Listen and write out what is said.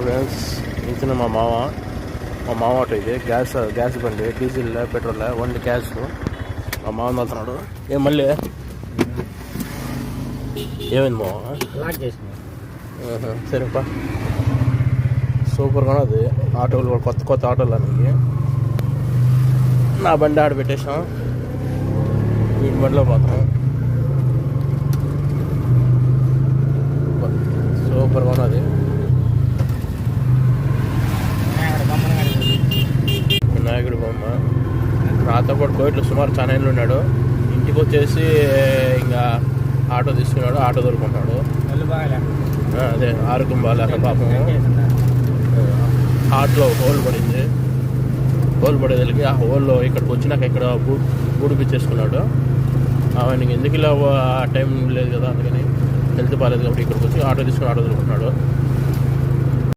Friends ఇచ్చిన మా మామ ఆటో ఇది గ్యాస్ బండి డీజిల్ పెట్రోల్ ఓన్లీ గ్యాస్. మా మామ వెళ్తున్నాడు. ఏం మళ్ళీ ఏమైంది మామ? సరేపా, సూపర్గా ఉన్నది ఆటోలు కూడా, కొత్త ఆటోలు అన్నీ. నా బండి ఆడ పెట్టేసాం, వీటి బండిలో పోతాం. సూపర్గా ఉన్నది. వినాయకుడి బొమ్మ. నాతో కూడా కోయిట్లో సుమారు చాలా ఏళ్ళు ఉన్నాడు. ఇంటికి వచ్చేసి ఇంకా ఆటో తీసుకున్నాడు, ఆటో దొరుకుతున్నాడు. అదే ఆరోగ్యం బాగాలేక పాపం హార్ట్లో హోల్ పడింది. హోల్ పడేదానికి ఆ హోల్లో ఇక్కడికి వచ్చినాక ఇక్కడ బూడిపిచ్చేసుకున్నాడు. ఆయనకి ఎందుకు ఇలా టైం లేదు కదా, అందుకని హెల్త్ బాగాలేదు కాబట్టి ఇక్కడికి వచ్చి ఆటో తీసుకుని ఆటో దొరుకుతున్నాడు.